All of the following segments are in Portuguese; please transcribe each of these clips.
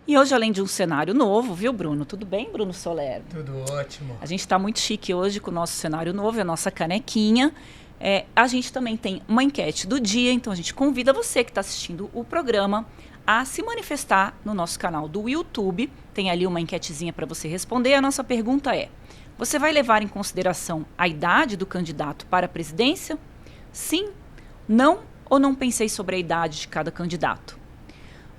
E hoje, além de um cenário novo, viu, Bruno? Tudo bem, Bruno Soler? Tudo ótimo. A gente está muito chique hoje com o nosso cenário novo, a nossa canequinha. A gente também tem uma enquete do dia, então a gente convida você que está assistindo o programa a se manifestar no nosso canal do YouTube. Tem ali uma enquetezinha para você responder. A nossa pergunta é: você vai levar em consideração a idade do candidato para a presidência? Sim, não ou não pensei sobre a idade de cada candidato?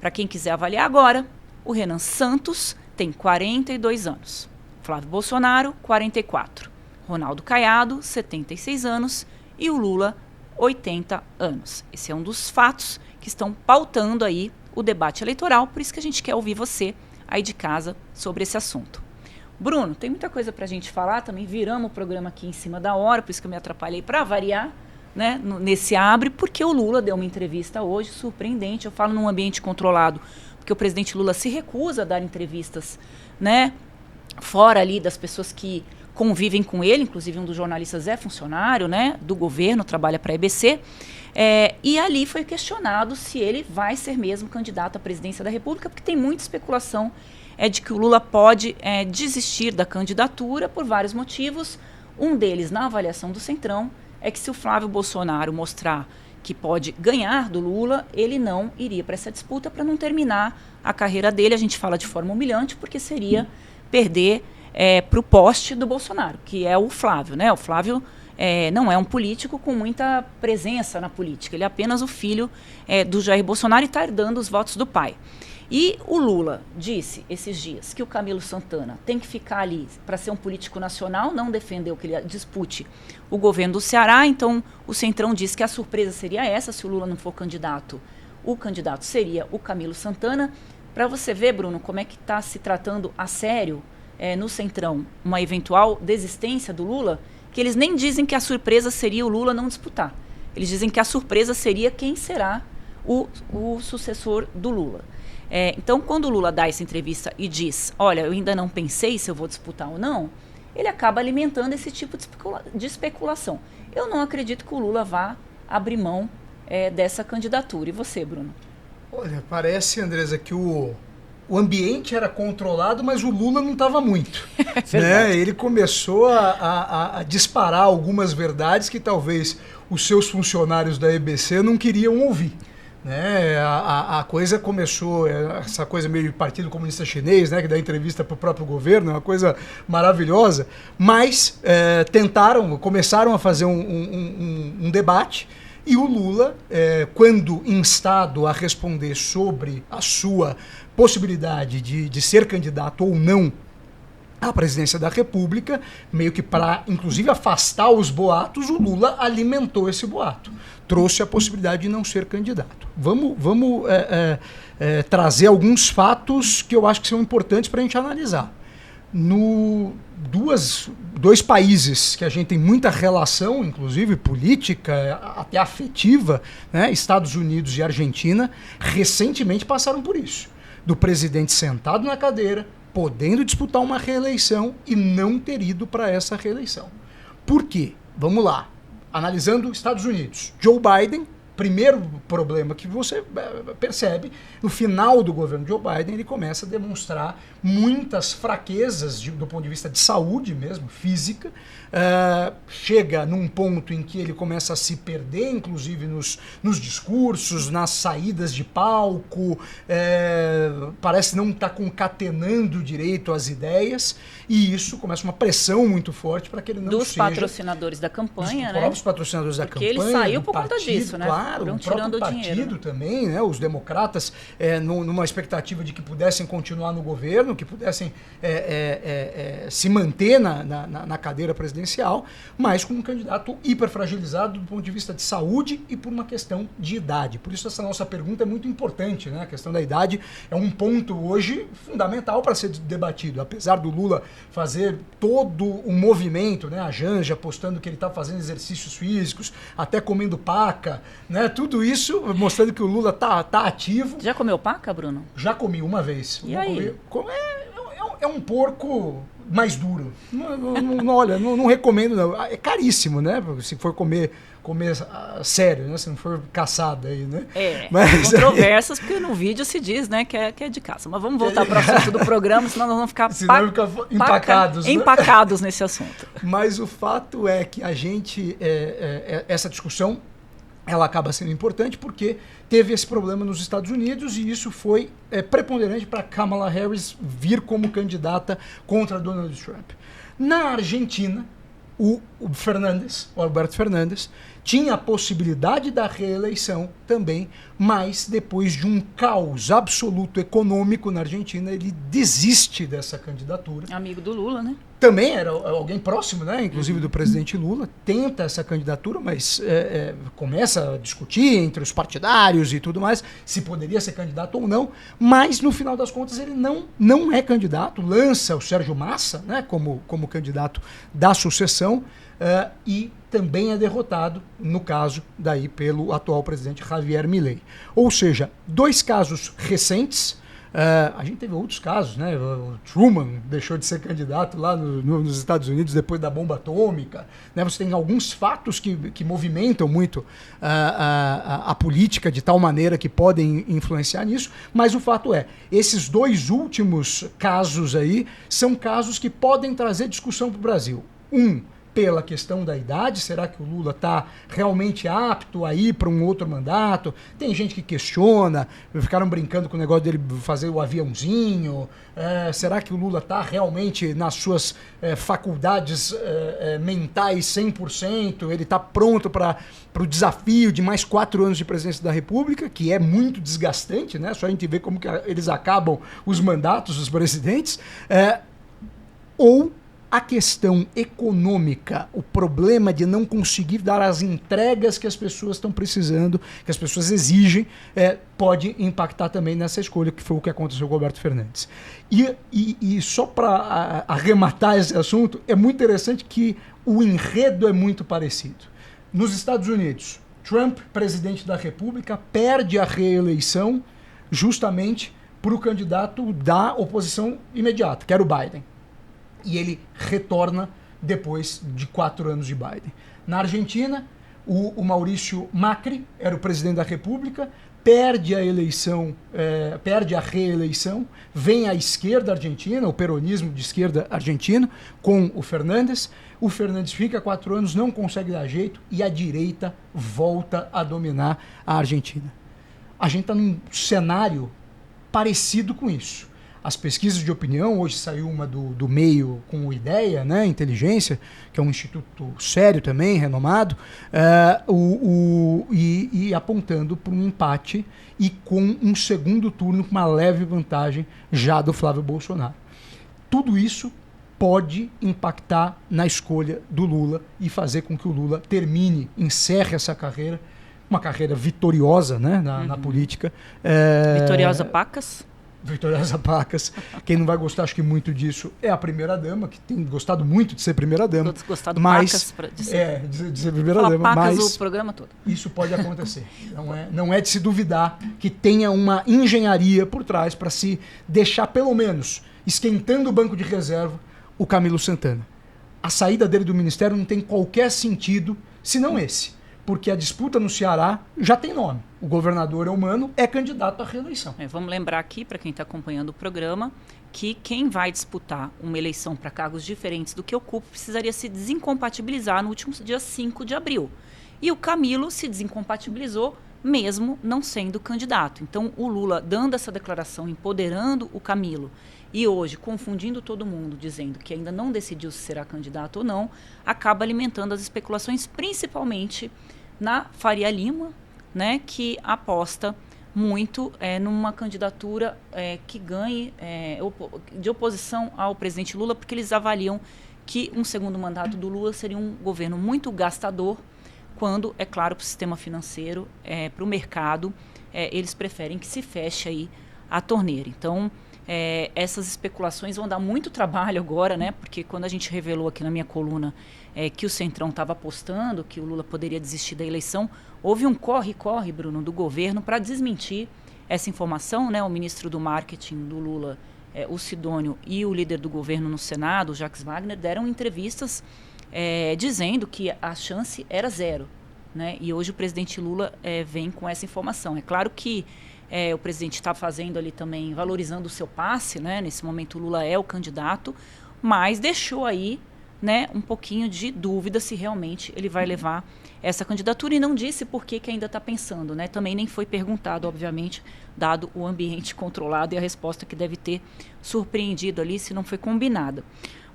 Para quem quiser avaliar agora, o Renan Santos tem 42 anos, Flávio Bolsonaro, 44, Ronaldo Caiado, 76 anos e o Lula, 80 anos. Esse é um dos fatos que estão pautando aí o debate eleitoral, por isso que a gente quer ouvir você aí de casa sobre esse assunto. Bruno, tem muita coisa para a gente falar, também viramos o programa aqui em cima da hora, por isso que eu me atrapalhei para variar, né, nesse abre, porque o Lula deu uma entrevista hoje surpreendente. Eu falo num ambiente controlado, porque o presidente Lula se recusa a dar entrevistas, né, fora ali das pessoas que convivem com ele, inclusive um dos jornalistas é funcionário, né, do governo, trabalha para a EBC, e ali foi questionado se ele vai ser mesmo candidato à presidência da República, porque tem muita especulação de que o Lula pode desistir da candidatura por vários motivos. Um deles, na avaliação do Centrão, é que se o Flávio Bolsonaro mostrar que pode ganhar do Lula, ele não iria para essa disputa para não terminar a carreira dele. A gente fala de forma humilhante, porque seria perder para o poste do Bolsonaro, que é o Flávio, né? O Flávio não é um político com muita presença na política, ele é apenas o filho do Jair Bolsonaro e está herdando os votos do pai. E o Lula disse esses dias que o Camilo Santana tem que ficar ali para ser um político nacional, não defendeu que ele dispute o governo do Ceará. Então o Centrão disse que a surpresa seria essa: se o Lula não for candidato, o candidato seria o Camilo Santana. Para você ver, Bruno, como é que está se tratando a sério no Centrão uma eventual desistência do Lula, que eles nem dizem que a surpresa seria o Lula não disputar. Eles dizem que a surpresa seria quem será o sucessor do Lula. Então, quando o Lula dá essa entrevista e diz, olha, eu ainda não pensei se eu vou disputar ou não, ele acaba alimentando esse tipo de especulação. Eu não acredito que o Lula vá abrir mão dessa candidatura. E você, Bruno? Olha, parece, Andresa, que o ambiente era controlado, mas o Lula não estava muito. Né? Ele começou a disparar algumas verdades que talvez os seus funcionários da EBC não queriam ouvir. Né? A coisa começou, essa coisa meio Partido Comunista Chinês, né, que dá entrevista para o próprio governo, é uma coisa maravilhosa, mas começaram a fazer um debate, e o Lula, quando instado a responder sobre a sua possibilidade de ser candidato ou não à presidência da República, meio que para, inclusive, afastar os boatos, o Lula alimentou esse boato. Trouxe a possibilidade de não ser candidato. Vamos trazer alguns fatos que eu acho que são importantes para a gente analisar. Dois países que a gente tem muita relação, inclusive política, até afetiva, né, Estados Unidos e Argentina, recentemente passaram por isso. Do presidente sentado na cadeira, podendo disputar uma reeleição e não ter ido para essa reeleição. Por quê? Vamos lá. Analisando Estados Unidos. Joe Biden, primeiro problema que você percebe, no final do governo Joe Biden, ele começa a demonstrar muitas fraquezas do ponto de vista de saúde mesmo, física. Chega num ponto em que ele começa a se perder, inclusive nos discursos, nas saídas de palco, parece não estar concatenando direito as ideias, e isso começa uma pressão muito forte para que ele não seja... Dos patrocinadores da campanha, dos né? próprios patrocinadores da campanha. Porque ele saiu por conta disso, né? Claro, o próprio partido também, né? Os democratas, numa expectativa de que pudessem continuar no governo, que pudessem se manter na cadeira presidencial, mas com um candidato hiperfragilizado do ponto de vista de saúde e por uma questão de idade. Por isso essa nossa pergunta é muito importante, né? A questão da idade é um ponto hoje fundamental para ser debatido. Apesar do Lula fazer todo o movimento, né? A Janja postando que ele está fazendo exercícios físicos, até comendo paca, né? Tudo isso mostrando que o Lula tá ativo. Já comeu paca, Bruno? Já comi uma vez. E aí? É um porco mais duro. Olha, não recomendo, não. É caríssimo, né? Se for comer sério, né? Se não for caçada aí, né? Mas, controvérsias, porque no vídeo se diz, né, que é de caça. Mas vamos voltar para o assunto do programa, senão nós vamos ficar empacados, né? Empacados nesse assunto. Mas o fato é que a gente, essa discussão, ela acaba sendo importante porque teve esse problema nos Estados Unidos e isso foi preponderante para Kamala Harris vir como candidata contra Donald Trump. Na Argentina, o Alberto Fernandes, tinha a possibilidade da reeleição também, mas depois de um caos absoluto econômico na Argentina, ele desiste dessa candidatura. Amigo do Lula, né? Também era alguém próximo, né? Inclusive do presidente Lula, tenta essa candidatura, mas começa a discutir entre os partidários e tudo mais, se poderia ser candidato ou não, mas no final das contas ele não é candidato, lança o Sérgio Massa, né, como candidato da sucessão, e também é derrotado, no caso, daí pelo atual presidente Javier Milei. Ou seja, 2 casos recentes. A gente teve outros casos, né? O Truman deixou de ser candidato lá nos Estados Unidos depois da bomba atômica. Né? Você tem alguns fatos que movimentam muito a política de tal maneira que podem influenciar nisso, mas o fato é, esses 2 últimos casos aí são casos que podem trazer discussão para o Brasil. Pela questão da idade, será que o Lula está realmente apto a ir para um outro mandato? Tem gente que questiona, ficaram brincando com o negócio dele fazer o aviãozinho, será que o Lula está realmente nas suas faculdades mentais 100%? Ele está pronto para o desafio de mais 4 anos de presidência da República, que é muito desgastante, né? Só a gente vê como que eles acabam os mandatos dos presidentes, ou a questão econômica, o problema de não conseguir dar as entregas que as pessoas estão precisando, que as pessoas exigem, pode impactar também nessa escolha, que foi o que aconteceu com o Alberto Fernandes. E só para arrematar esse assunto, é muito interessante que o enredo é muito parecido. Nos Estados Unidos, Trump, presidente da República, perde a reeleição justamente para o candidato da oposição imediata, que era o Biden. E ele retorna depois de 4 anos de Biden. Na Argentina, o Maurício Macri era o presidente da República, perde a eleição, perde a reeleição, vem a esquerda argentina, o peronismo de esquerda argentino, com o Fernandes fica 4 anos, não consegue dar jeito, e a direita volta a dominar a Argentina. A gente está num cenário parecido com isso. As pesquisas de opinião, hoje saiu uma do Meio com o IDEA, né, Inteligência, que é um instituto sério também, renomado, e apontando para um empate e com um segundo turno com uma leve vantagem já do Flávio Bolsonaro. Tudo isso pode impactar na escolha do Lula e fazer com que o Lula encerre essa carreira, uma carreira vitoriosa, né, na política. Vitoriosa Pacas? Vitoriosa Pacas. Quem não vai gostar, acho que muito disso, é a primeira-dama, que tem gostado muito de ser primeira-dama. Todos gostado Pacas de ser primeira-dama. Mas o programa todo. Isso pode acontecer. Não é de se duvidar que tenha uma engenharia por trás para se deixar, pelo menos, esquentando o banco de reserva, o Camilo Santana. A saída dele do ministério não tem qualquer sentido, senão esse. Porque a disputa no Ceará já tem nome. O governador Eumano é candidato à reeleição. Vamos lembrar aqui, para quem está acompanhando o programa, que quem vai disputar uma eleição para cargos diferentes do que ocupa precisaria se desincompatibilizar no último dia 5 de abril. E o Camilo se desincompatibilizou mesmo não sendo candidato. Então, o Lula dando essa declaração, empoderando o Camilo, e hoje confundindo todo mundo, dizendo que ainda não decidiu se será candidato ou não, acaba alimentando as especulações, principalmente na Faria Lima, né, que aposta muito numa candidatura que ganhe de oposição ao presidente Lula, porque eles avaliam que um segundo mandato do Lula seria um governo muito gastador, quando, é claro, para o sistema financeiro, para o mercado, eles preferem que se feche aí a torneira. Então, essas especulações vão dar muito trabalho agora, né? Porque quando a gente revelou aqui na minha coluna que o Centrão estava apostando que o Lula poderia desistir da eleição, houve um corre-corre, Bruno, do governo para desmentir essa informação, né? O ministro do marketing do Lula o Sidônio e o líder do governo no Senado, o Jacques Wagner, deram entrevistas dizendo que a chance era zero, né? E hoje o presidente Lula vem com essa informação. É claro que o presidente está fazendo ali também, valorizando o seu passe, né? Nesse momento o Lula é o candidato, mas deixou aí, né, um pouquinho de dúvida se realmente ele vai levar essa candidatura, e não disse por que ainda está pensando, né? Também nem foi perguntado, obviamente, dado o ambiente controlado e a resposta que deve ter surpreendido ali se não foi combinada.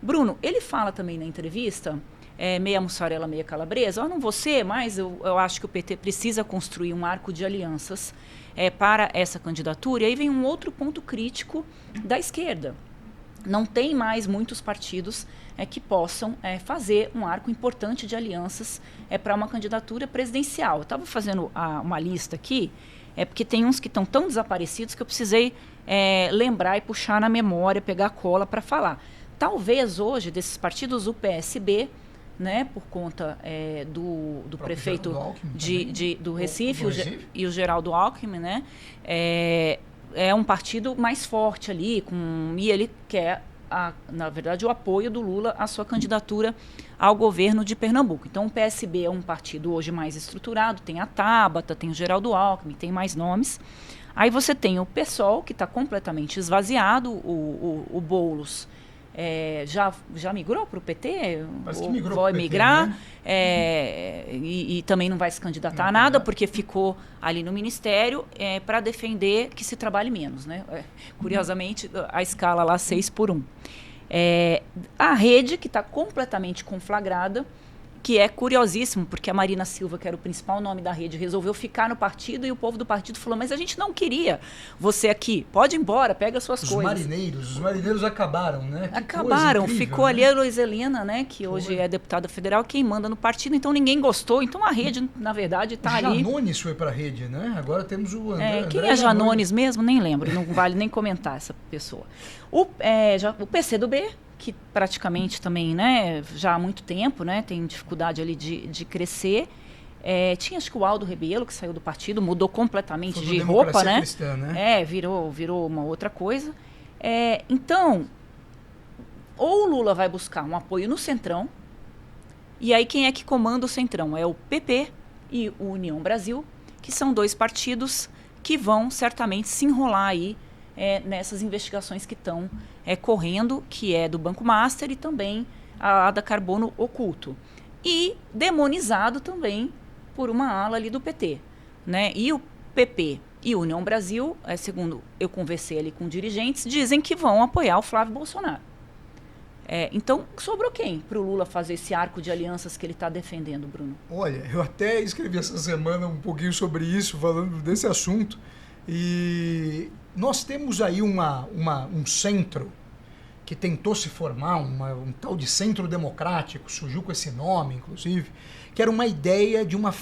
Bruno, ele fala também na entrevista, meia mussarela, meia calabresa, não vou ser, mas eu acho que o PT precisa construir um arco de alianças para essa candidatura. E aí vem um outro ponto crítico da esquerda. Não tem mais muitos partidos que possam fazer um arco importante de alianças para uma candidatura presidencial. Eu estava fazendo uma lista aqui, porque tem uns que estão tão desaparecidos que eu precisei lembrar e puxar na memória, pegar cola para falar. Talvez hoje, desses partidos, o PSB, né, por conta do prefeito do Recife, e o Geraldo Alckmin, né, é um partido mais forte ali, e ele quer, na verdade, o apoio do Lula à sua candidatura ao governo de Pernambuco. Então, o PSB é um partido hoje mais estruturado, tem a Tabata, tem o Geraldo Alckmin, tem mais nomes. Aí você tem o PSOL, que está completamente esvaziado, o Boulos já migrou para o PT? Parece que migrou vai pro PT, migrar, né? E também não vai se candidatar a nada, porque ficou ali no Ministério para defender que se trabalhe menos, né? Curiosamente, a escala lá 6-1. A Rede, que está completamente conflagrada, que é curiosíssimo, porque a Marina Silva, que era o principal nome da Rede, resolveu ficar no partido, e o povo do partido falou, mas a gente não queria você aqui, pode ir embora, pega suas coisas. Os marineiros acabaram, né? Acabaram, incrível, ficou né? ali a Luizelina, né, que hoje é deputada federal, quem manda no partido, então ninguém gostou, então a Rede, na verdade, está ali. Janones foi para a Rede, né? Agora temos o André. Quem é Janones mesmo? Nem lembro, não vale nem comentar essa pessoa. O PCdoB, que praticamente também, né, já há muito tempo, né, tem dificuldade ali de crescer. Tinha, acho que o Aldo Rebelo, que saiu do partido, mudou completamente de roupa, né? Cristã, né? Virou uma outra coisa. Então, ou o Lula vai buscar um apoio no Centrão, e aí quem é que comanda o Centrão? É o PP e o União Brasil, que são dois partidos que vão certamente se enrolar aí nessas investigações que estão correndo, que é do Banco Master e também a da Carbono Oculto. E demonizado também por uma ala ali do PT, né? E o PP e a União Brasil, segundo eu conversei ali com dirigentes, dizem que vão apoiar o Flávio Bolsonaro. Então, sobrou quem para o Lula fazer esse arco de alianças que ele está defendendo, Bruno? Olha, eu até escrevi essa semana um pouquinho sobre isso, falando desse assunto, e nós temos aí um centro que tentou se formar, um tal de centro democrático, surgiu com esse nome, inclusive, que era uma ideia de uma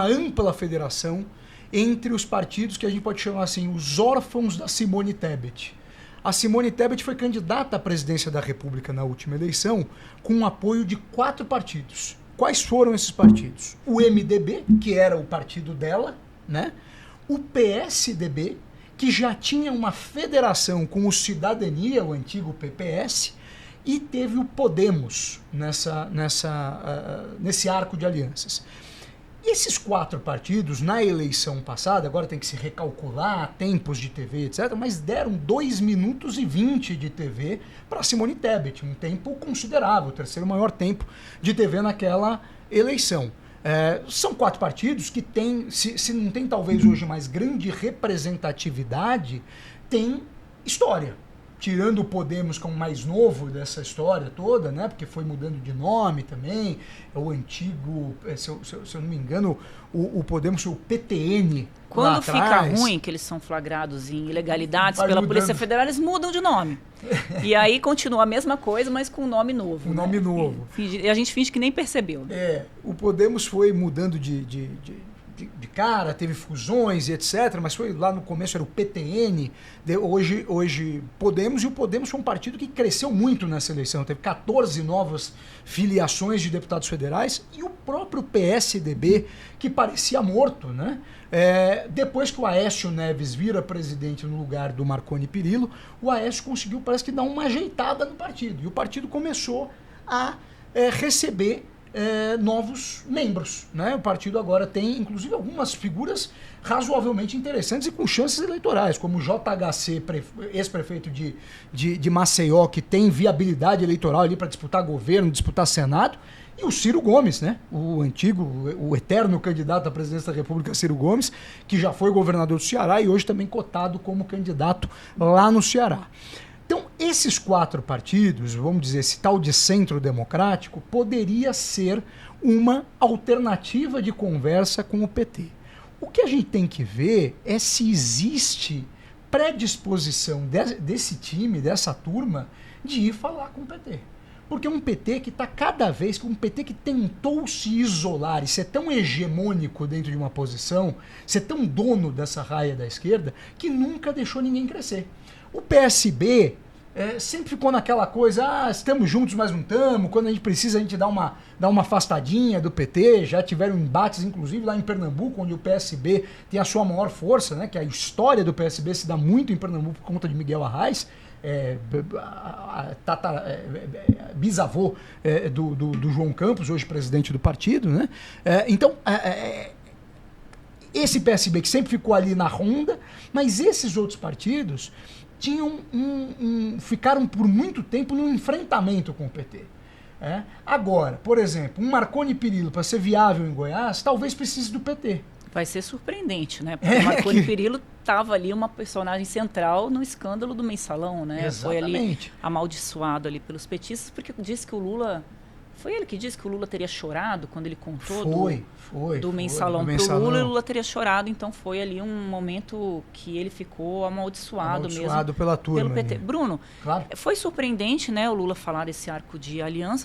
ampla federação entre os partidos que a gente pode chamar assim, os órfãos da Simone Tebet. A Simone Tebet foi candidata à presidência da República na última eleição com o apoio de 4 partidos. Quais foram esses partidos? O MDB, que era o partido dela, né? O PSDB, que já tinha uma federação com o Cidadania, o antigo PPS, e teve o Podemos nesse arco de alianças. E esses 4 partidos, na eleição passada, agora tem que se recalcular tempos de TV, etc., mas deram 2 minutos e 20 de TV para Simone Tebet, um tempo considerável, o terceiro maior tempo de TV naquela eleição. São 4 partidos que têm, se não tem talvez hoje mais grande representatividade, tem história. Tirando o Podemos como mais novo dessa história toda, né? Porque foi mudando de nome também, o antigo, se eu não me engano, o Podemos foi o PTN. Quando fica ruim que eles são flagrados em ilegalidades pela Polícia Federal, eles mudam de nome. E aí continua a mesma coisa, mas com um nome novo. Nome novo. E a gente finge que nem percebeu. O Podemos foi mudando de cara, teve fusões e etc., mas foi lá no começo era o PTN, hoje Podemos, e o Podemos foi um partido que cresceu muito nessa eleição, teve 14 novas filiações de deputados federais, e o próprio PSDB, que parecia morto, né? Depois que o Aécio Neves vira presidente no lugar do Marconi Perillo, o Aécio conseguiu, parece que, dar uma ajeitada no partido. E o partido começou a receber novos membros. Né? O partido agora tem, inclusive, algumas figuras razoavelmente interessantes e com chances eleitorais, como o JHC, ex-prefeito de Maceió, que tem viabilidade eleitoral ali para disputar governo, disputar Senado, e o Ciro Gomes, né? O antigo, o eterno candidato à presidência da República, Ciro Gomes, que já foi governador do Ceará e hoje também cotado como candidato lá no Ceará. Então, esses 4 partidos, vamos dizer, esse tal de centro democrático, poderia ser uma alternativa de conversa com o PT. O que a gente tem que ver é se existe predisposição desse time, dessa turma, de ir falar com o PT. Porque um PT que está cada vez, um PT que tentou se isolar e ser tão hegemônico dentro de uma posição, ser tão dono dessa raia da esquerda, que nunca deixou ninguém crescer. O PSB sempre ficou naquela coisa, estamos juntos, mas não estamos, quando a gente precisa a gente dá uma afastadinha do PT, já tiveram embates, inclusive lá em Pernambuco, onde o PSB tem a sua maior força, né, que a história do PSB se dá muito em Pernambuco por conta de Miguel Arraes, bisavô do João Campos, hoje presidente do partido, né? Então, esse PSB que sempre ficou ali na ronda, mas esses outros partidos ficaram por muito tempo num enfrentamento com o PT. Agora, por exemplo, um Marconi Perillo, para ser viável em Goiás, talvez precise do PT. Vai ser surpreendente, né? Porque o Marconi Perillo estava ali uma personagem central no escândalo do Mensalão, né? Exatamente. Foi ali amaldiçoado ali pelos petistas, porque disse que o Lula... Foi ele que disse que o Lula teria chorado quando ele contou do Mensalão para o Lula, e o Lula teria chorado, então foi ali um momento que ele ficou amaldiçoado mesmo pela turma, pelo PT. né? Bruno, claro. Foi surpreendente, né, o Lula falar desse arco de aliança,